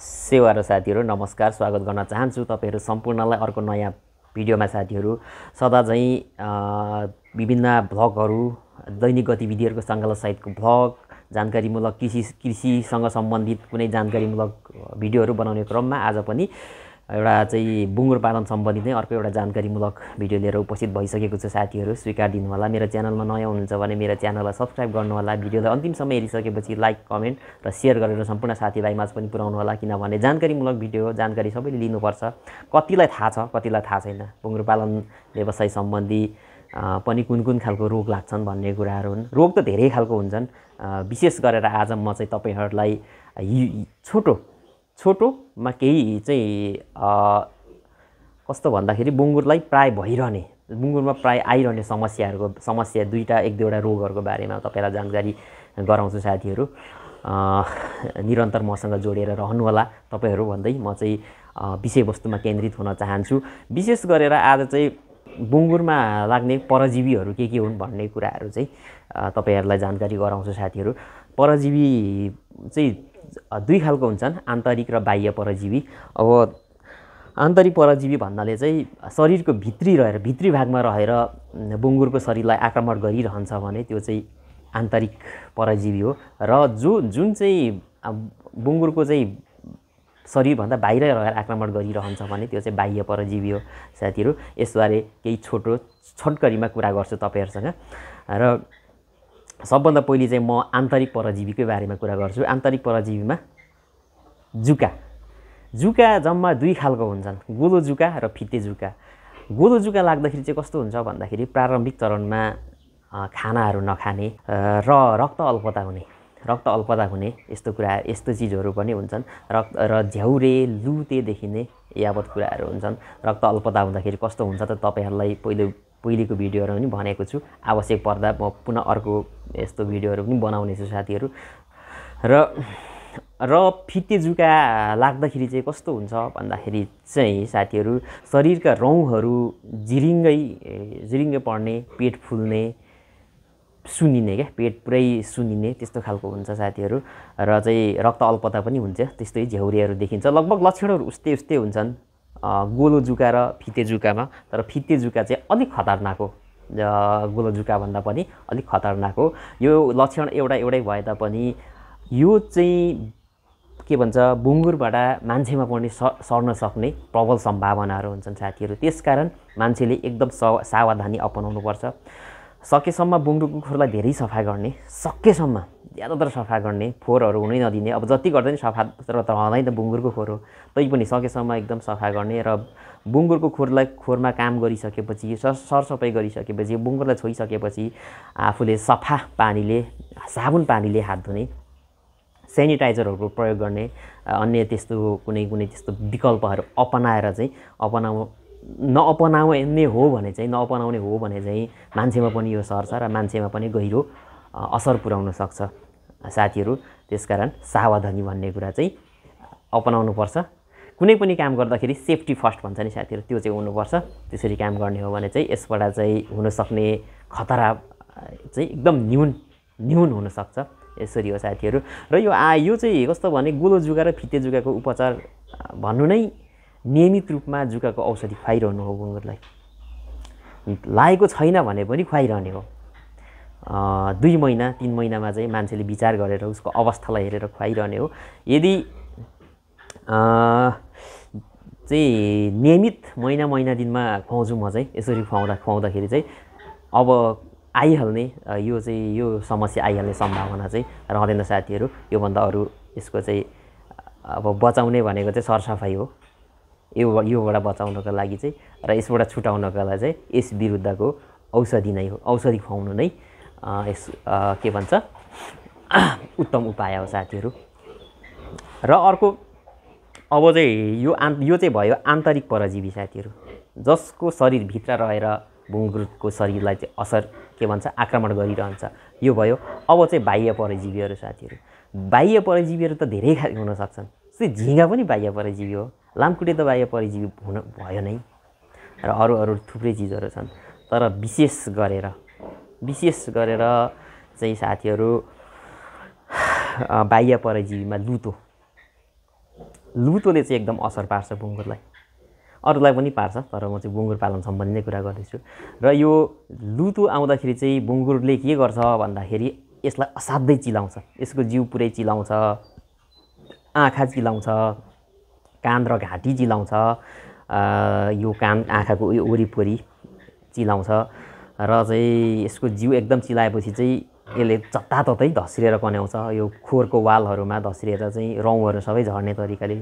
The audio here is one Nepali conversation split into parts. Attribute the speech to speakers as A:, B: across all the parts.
A: सेवा र साथीहरू नमस्कार, स्वागत गर्न चाहन्छु तपाईहरू सम्पूर्णलाई अर्को नयाँ भिडियोमा। साथीहरू सदा झैँ विभिन्न भ्लगहरू, दैनिक गतिविधिहरूको सङ्कलन सहितको भ्लग, जानकारीमूलक कृषिसँग सम्बन्धित कुनै जानकारीमूलक भिडियोहरू बनाउने क्रममा आज पनि एउटा चाहिँ बुङ्गुर पालन सम्बन्धी नै अर्को एउटा जानकारीमूलक भिडियो लिएर उपस्थित भइसकेको छु। साथीहरू स्वीकार दिनुहोला। मेरो च्यानलमा नयाँ हुनुहुन्छ भने मेरो च्यानललाई सब्सक्राइब गर्नुहोला। भिडियोलाई अन्तिमसम्म हेरिसकेपछि लाइक, कमेन्ट र सेयर गरेर सम्पूर्ण साथीभाइमाझ पनि पुर्याउनु होला, किनभने जानकारीमूलक भिडियो जानकारी सबैले लिनुपर्छ। कतिलाई थाहा छ, कतिलाई थाहा छैन, बुङ्गुर पालन व्यवसाय सम्बन्धी पनि कुन कुन खालको रोग लाग्छन् भन्ने कुराहरू हुन्। रोग त धेरै खालको हुन्छन्। विशेष गरेर आज म चाहिँ तपाईँहरूलाई छोटोमा केही चाहिँ कस्तो भन्दाखेरि बुङ्गुरलाई प्राय भइरहने, बुङ्गुरमा प्राय आइरहने समस्या एक दुईवटा रोगहरूको बारेमा तपाईँलाई जानकारी गराउँछु। साथीहरू निरन्तर मसँग जोडेर रहनुहोला तपाईँहरू भन्दै म चाहिँ विषयवस्तुमा केन्द्रित हुन चाहन्छु। विशेष गरेर आज चाहिँ बुङ्गुरमा लाग्ने परजीवीहरू के हुन् भन्ने कुराहरू चाहिँ तपाईँहरूलाई जानकारी गराउँछु। साथीहरू परजीवी चाहिँ दुई खालको हुन्छन्, आन्तरिक र बाह्य परजीवी। अब आन्तरिक परजीवी भन्नाले चाहिँ शरीरको भित्री भागमा रहेर बुङ्गुरको शरीरलाई आक्रमण गरिरहन्छ भने त्यो चाहिँ आन्तरिक परजीवी हो। र जुन चाहिँ बुङ्गुरको चाहिँ शरीरभन्दा बाहिर रहेर आक्रमण गरिरहन्छ भने त्यो चाहिँ बाह्य परजीवी हो। साथीहरू यसबारे केही छोटकरीमा कुरा गर्छु तपाईँहरूसँग। र सबभन्दा पहिले चाहिँ म आन्तरिक परजीवीकै बारेमा कुरा गर्छु। आन्तरिक परजीवीमा जुका जम्मा दुई खालको हुन्छन्, गोलो जुका र फिते जुका। गोलो जुका लाग्दाखेरि चाहिँ कस्तो हुन्छ भन्दाखेरि प्रारम्भिक चरणमा खानाहरू नखाने र रक्त अल्पता हुने यस्तो चिजहरू पनि हुन्छन्। र झ्याउरे लुते देखिने यावत कुराहरू हुन्छन्। रक्त अल्पता हुँदाखेरि कस्तो हुन्छ त तपाईँहरूलाई पहिलेको भिडियोहरू पनि भनेको छु। आवश्यक पर्दा म पुनः अर्को यस्तो भिडियोहरू पनि बनाउने छु। साथीहरू र फिते जुका लाग्दाखेरि चाहिँ कस्तो हुन्छ भन्दाखेरि चाहिँ साथीहरू शरीरका रौँहरू जिरिङ्गै पर्ने, पेट फुल्ने, सुनिने, पेट पुरै सुनिने त्यस्तो खालको हुन्छ। साथीहरू र चाहिँ रक्त अल्पता पनि हुन्छ, त्यस्तै झ्याउरेहरू देखिन्छ। लगभग लक्षणहरू उस्तै हुन्छन् गोलो जुका र फिते जुकामा। तर फिते जुका चाहिँ अलिक खतरनाक हो, गोलो जुकाभन्दा पनि अलिक खतरनाक हो। यो लक्षण एउटै भए तापनि यो चाहिँ के भन्छ बुङ्गुरबाट मान्छेमा पनि सर्न सक्ने प्रबल सम्भावनाहरू हुन्छन्। साथीहरू त्यसकारण मान्छेले एकदम सावधानी अपनाउनुपर्छ। सकेसम्म बुङ्गुरको खोरलाई धेरै सफा गर्ने, सकेसम्म ज्यादातर सफा गर्ने, फोहोरहरू हुनै नदिने। अब जति गर्दा नि सफा तर रहँदैन त बुङ्गुरको खोर हो, तैपनि सकेसम्म एकदम सफा गर्ने। र बुङ्गुरको खोरमा काम गरिसकेपछि, सरसफाइ गरिसकेपछि, बुङ्गुरलाई छोइसकेपछि आफूले सफा पानीले, साबुन पानीले हात धुने, सेनिटाइजरहरूको प्रयोग गर्ने, अन्य त्यस्तो कुनै त्यस्तो विकल्पहरू नअपनाउने हो भने चाहिँ मान्छेमा पनि यो सर्छ र मान्छेमा पनि गहिरो असर पुर्याउन सक्छ। साथीहरू त्यसकारण सावधानी भन्ने कुरा चाहिँ अपनाउनुपर्छ। कुनै पनि काम गर्दाखेरि सेफ्टी फर्स्ट भन्छ नि साथीहरू, त्यो चाहिँ हुनुपर्छ। त्यसरी काम गर्ने हो भने चाहिँ यसबाट चाहिँ हुनसक्ने खतरा चाहिँ एकदम न्यून हुनसक्छ। यसरी हो साथीहरू। र यो चाहिँ कस्तो भने गोलो जुका र फिते जुकाको उपचार भन्नु नै नियमित रूपमा जुकाको औषधि खुवाइरहनु हो। बुङ्गुरलाई लागेको छैन भने पनि खुवाइरहने हो। 2 महिना 3 महिनामा चाहिँ मान्छेले विचार गरेर उसको अवस्थालाई हेरेर खुवाइरहने हो। यदि चाहिँ नियमित महिना दिनमा खुवाउँछु म चाहिँ यसरी खुवाउँदाखेरि चाहिँ अब यो समस्या आइहाल्ने सम्भावना चाहिँ रहँदैन। साथीहरू योभन्दा अरू यसको चाहिँ अब बचाउने भनेको चाहिँ सरसफाइ हो। योबाट बचाउनको लागि चाहिँ र यसबाट छुटाउनको लागि चाहिँ यस विरुद्धको औषधि नै हो। औषधि खुवाउनु नै के भन्छ उत्तम उपाय हो। साथीहरू र अर्को अब चाहिँ यो चाहिँ भयो आन्तरिक परजीवी। साथीहरू जसको शरीरभित्र रहेर बुङ्गुरको शरीरलाई चाहिँ आक्रमण गरिरहन्छ, यो भयो। अब चाहिँ बाह्य परजीवीहरू। साथीहरू बाह्य परजीवीहरू त धेरै खालको हुन सक्छन्। जस्तै झिँगा पनि बाह्य परजीवी हो, लामखुट्टे त बाह्य परजीवी भयो नै, र अरू थुप्रै चिजहरू छन्। तर विशेष गरेर चाहिँ साथीहरू बाह्य परजीवीमा लुतोले चाहिँ एकदम असर पार्छ बुङ्गुरलाई। अरूलाई पनि पार्छ, तर म चाहिँ बुङ्गुर पालन सम्बन्धी नै कुरा गर्दैछु। र यो लुतो आउँदाखेरि चाहिँ बुङ्गुरले के गर्छ भन्दाखेरि यसलाई असाध्यै चिलाउँछ। यसको जिउ पुरै चिलाउँछ, आँखा चिलाउँछ, कान र घाँटी चिलाउँछ, यो कान आँखाको वरिपरि चिलाउँछ र चाहिँ यसको जिउ एकदम चिलाएपछि चाहिँ यसले जताततै धस्रिएर कन्याउँछ। यो खोरको वालहरूमा धस्रिएर चाहिँ रौँहरू सबै झर्ने तरिकाले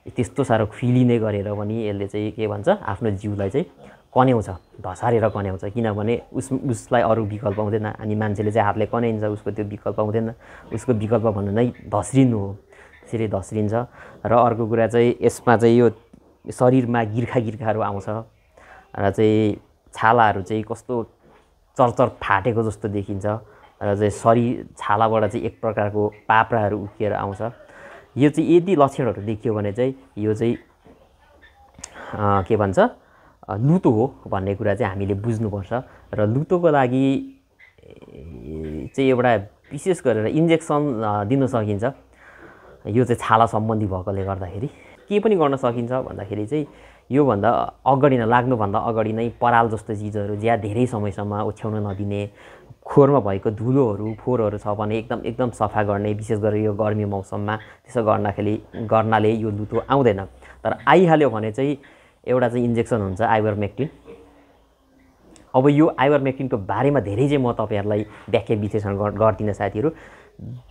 A: त्यस्तो साह्रो फिलिने गरेर पनि यसले चाहिँ के भन्छ आफ्नो जिउलाई चाहिँ कन्याउँछ, धसारेर कन्याउँछ। किनभने उसलाई अरू विकल्प हुँदैन, अनि मान्छेले चाहिँ हातले कन्याइन्छ, उसको त्यो विकल्प हुँदैन। उसको विकल्प भन्नु नै धस्रिनु हो, त्यसरी धस्रिन्छ। र अर्को कुरा चाहिँ यसमा चाहिँ यो शरीरमा गिर्खाहरू आउँछ र चाहिँ छालाहरू चाहिँ कस्तो चरचर फाटेको जस्तो देखिन्छ र चाहिँ शरीर छालाबाट चाहिँ एक प्रकारको पाप्राहरू उक्किएर आउँछ। यो चाहिँ यदि लक्षणहरू देखियो भने चाहिँ यो चाहिँ के भन्छ लुतो हो भन्ने कुरा चाहिँ हामीले बुझ्नुपर्छ। र लुतोको लागि चाहिँ एउटा विशेष गरेर इन्जेक्सन दिन सकिन्छ। यो चाहिँ छाला सम्बन्धी भएकोले गर्दाखेरि के पनि गर्न सकिन्छ भन्दाखेरि चाहिँ योभन्दा अगाडि नै, लाग्नुभन्दा अगाडि नै पराल जस्तो चिजहरू ज्या धेरै समयसम्म ओछ्याउन नदिने, खोरमा भएको धुलोहरू फोहोरहरू छ भने एकदम सफा गर्ने, विशेष गरेर यो गर्मी मौसममा त्यसो गर्नाले यो लुतो आउँदैन। तर आइहाल्यो भने चाहिँ एउटा चाहिँ इन्जेक्सन हुन्छ आइभरमेक्टिन। अब यो आइभरमेक्टिनको बारेमा धेरै चाहिँ म तपाईँहरूलाई व्याख्या विश्लेषण गर्दिनँ साथीहरू।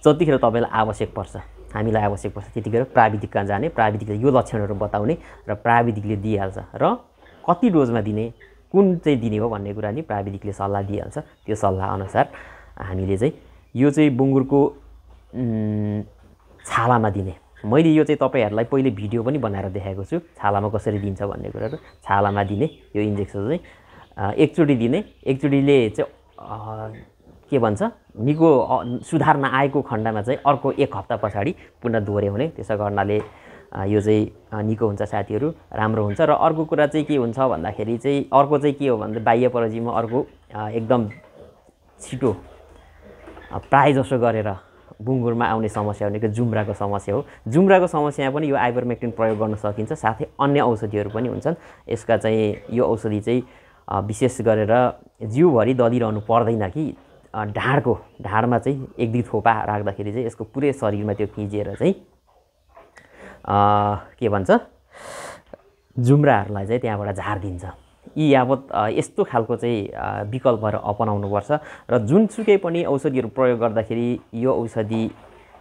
A: जतिखेर तपाईँलाई आवश्यक पर्छ, हामीलाई आवश्यक पर्छ, त्यतिखेर प्राविधिक कहाँ जाने, प्राविधिकले यो लक्षणहरू बताउने र प्राविधिकले दिइहाल्छ। र कति डोजमा दिने, कुन चाहिँ दिने हो भन्ने कुरा नि प्राविधिकले सल्लाह दिइहाल्छ। त्यो सल्लाह अनुसार हामीले चाहिँ यो चाहिँ बुङ्गुरको छालामा दिने। मैले यो चाहिँ तपाईँहरूलाई पहिले भिडियो पनि बनाएर देखाएको छु, छालामा कसरी दिन्छ भन्ने कुराहरू। छालामा दिने यो इन्जेक्सन चाहिँ एकचोटि दिने, एकचोटिले चाहिँ के भन्छ निको सुधार नआएको खण्डमा चाहिँ अर्को एक हप्ता पछाडि पुनः दोहोऱ्याउने हुने। त्यसो गर्नाले यो चाहिँ निको हुन्छ साथीहरू, राम्रो हुन्छ। र अर्को कुरा चाहिँ के हुन्छ भन्दाखेरि चाहिँ अर्को चाहिँ के हो भन्दा बाह्य परजीवमा अर्को एकदम छिटो प्राय जसो गरेर बुङ्गुरमा आउने समस्या भनेको जुम्राको समस्या हो। जुम्राको समस्यामा पनि यो आइभरमेक्टिन प्रयोग गर्न सकिन्छ। साथै अन्य औषधिहरू पनि हुन्छन्। यसका चाहिँ यो औषधि चाहिँ विशेष गरेर जिउभरि दलिरहनु पर्दैन कि ढाडमा चाहिँ एक दुई थोपा राख्दाखेरि चाहिँ यसको पुरै शरीरमा त्यो फिँजिएर चाहिँ के भन्छ जुम्राहरूलाई चाहिँ त्यहाँबाट झारिदिन्छ। यी यावत यस्तो खालको चाहिँ विकल्पहरू अपनाउनुपर्छ। र जुनसुकै पनि औषधिहरू प्रयोग गर्दाखेरि यो औषधि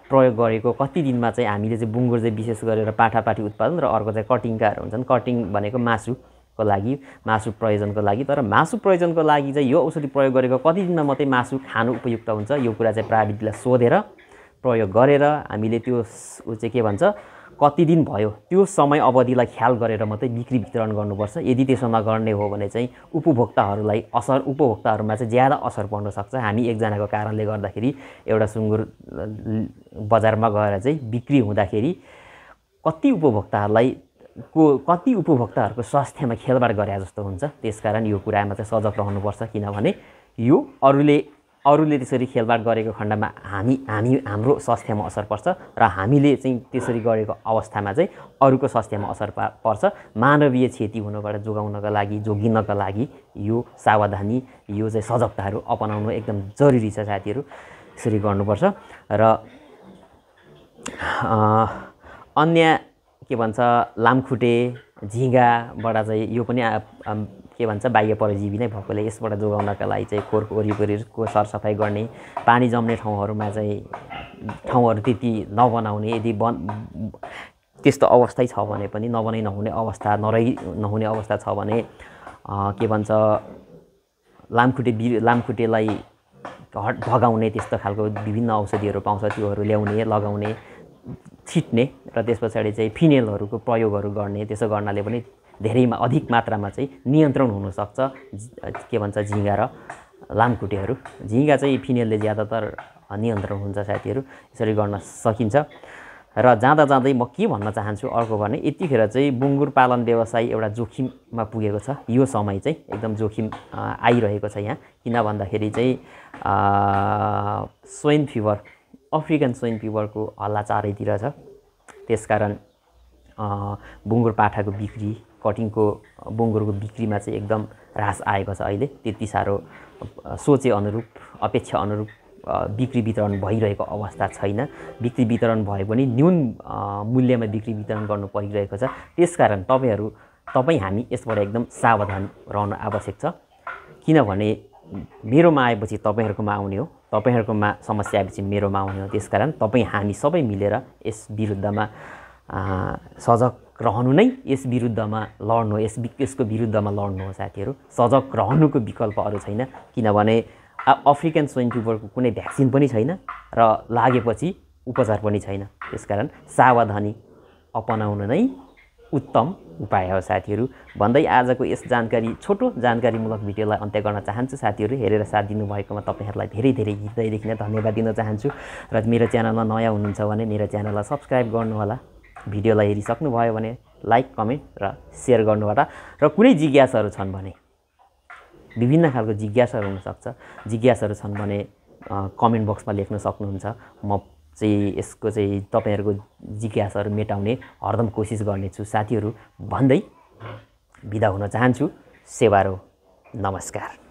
A: प्रयोग गरेको कति दिनमा चाहिँ हामीले चाहिँ बुङ्गुर चाहिँ विशेष गरेर पाठापाठी उत्पादन र अर्को चाहिँ कटिङकाहरू हुन्छन्। कटिङ भनेको मासुको लागि, मासु प्रयोजनको लागि। तर मासु प्रयोजनको लागि चाहिँ यो औषधि प्रयोग गरेको कति दिनमा मात्रै मासु खानु उपयुक्त हुन्छ, यो कुरा चाहिँ प्राविधिकलाई सोधेर प्रयोग गरेर हामीले त्यो चाहिँ के भन्छ कति दिन भयो त्यो समय अवधिलाई ख्याल गरेर मात्रै बिक्री वितरण गर्नुपर्छ। यदि त्यसो नगर्ने हो भने चाहिँ उपभोक्ताहरूमा चाहिँ ज्यादा असर पर्न सक्छ। हामी एकजनाको कारणले गर्दाखेरि एउटा सुँगुर बजारमा गएर चाहिँ बिक्री हुँदाखेरि कति उपभोक्ताहरूको स्वास्थ्यमा खेलबाड गरे जस्तो हुन्छ। त्यसकारण यो कुरामा चाहिँ सजग रहनुपर्छ। किनभने यो अरूले त्यसरी खेलबाड गरेको खण्डमा हाम्रो स्वास्थ्यमा असर पर्छ र हामीले चाहिँ त्यसरी गरेको अवस्थामा चाहिँ अरूको स्वास्थ्यमा असर पर्छ। मानवीय क्षति हुनबाट जोगिनका लागि यो सावधानी, यो चाहिँ सजगताहरू अपनाउनु एकदम जरुरी छ साथीहरू। त्यसरी गर्नुपर्छ। र अन्य के भन्छ लामखुट्टे, झिँगाबाट चाहिँ यो पनि के भन्छ बाह्य परजीवी नै भएकोले यसबाट जोगाउनका लागि चाहिँ खोरको वरिपरिको सरसफाइ गर्ने, पानी जम्ने ठाउँहरू त्यति नबनाउने। यदि त्यस्तो अवस्था छ भने पनि नहुने अवस्था छ भने के भन्छ लामखुट्टेलाई भगाउने त्यस्तो खालको विभिन्न औषधिहरू पाउँछ, त्योहरू ल्याउने, लगाउने, छिट्ने र त्यस पछाडि चाहिँ फिनेलहरूको प्रयोगहरू गर्ने। त्यसो गर्नाले पनि अधिक मात्रामा चाहिँ नियन्त्रण हुनसक्छ के भन्छ झिँगा र लामखुट्टेहरू। झिँगा चाहिँ फिनेलले ज्यादातर नियन्त्रण हुन्छ साथीहरू। यसरी गर्न सकिन्छ। र जाँदै म के भन्न चाहन्छु अर्को भने यतिखेर चाहिँ बुङ्गुर पालन व्यवसाय एउटा जोखिममा पुगेको छ। यो समय चाहिँ एकदम जोखिम आइरहेको छ यहाँ। किन भन्दाखेरि चाहिँ स्वाइन फिभर, अफ्रिकन स्वाइन फिभरको हल्ला चारैतिर छ। त्यसकारण बुङ्गुर पाठाको बिक्री, कटिङको बुङ्गुरको बिक्रीमा चाहिँ एकदम ह्रास आएको छ। अहिले त्यति साह्रो सोचे अनुरूप, अपेक्षा अनुरूप बिक्री वितरण भइरहेको अवस्था छैन। बिक्री वितरण भए पनि न्यून मूल्यमा बिक्री वितरण गर्नु परिरहेको छ। त्यसकारण तपाईँ हामी यसबाट एकदम सावधान रहनु आवश्यक छ। किनभने मेरोमा आएपछि तपाईँहरूकोमा आउने हो, तपाईँहरूकोमा समस्या आएपछि मेरोमा आउने हो। त्यसकारण तपाईँ हामी सबै मिलेर यस विरुद्धमा सजग रहनु नै यस विरुद्धमा लड्नु हो, यसको विरुद्धमा लड्नु हो साथीहरू। सजग रहनुको विकल्प अरू छैन। किनभने अफ्रिकन स्वाइन फिभरको कुनै भ्याक्सिन पनि छैन र लागेपछि उपचार पनि छैन। त्यसकारण सावधानी अपनाउनु नै उत्तम उपाय हो साथीहरू भन्दै आजको यस छोटो जानकारीमूलक भिडियोलाई अन्त्य गर्न चाहन्छु। साथीहरू हेरेर साथ दिनुभएकोमा तपाईँहरूलाई धेरै धेरै हृदयदेखि नै धन्यवाद दिन चाहन्छु। र मेरो च्यानलमा नयाँ हुनुहुन्छ भने मेरो च्यानललाई सब्सक्राइब गर्नुहोला। भिडियोलाई हेरिसक्नुभयो भने लाइक, कमेन्ट र सेयर गर्नुहोला। र कुनै जिज्ञासाहरू छन् भने, विभिन्न खालको जिज्ञासाहरू हुनसक्छ, जिज्ञासाहरू छन् भने कमेन्ट बक्समा लेख्न सक्नुहुन्छ। म चाहिँ यसको चाहिँ तपाईँहरूको जिज्ञासाहरू मेटाउने हरदम कोसिस गर्नेछु साथीहरू भन्दै बिदा हुन चाहन्छु। सेवारो, नमस्कार।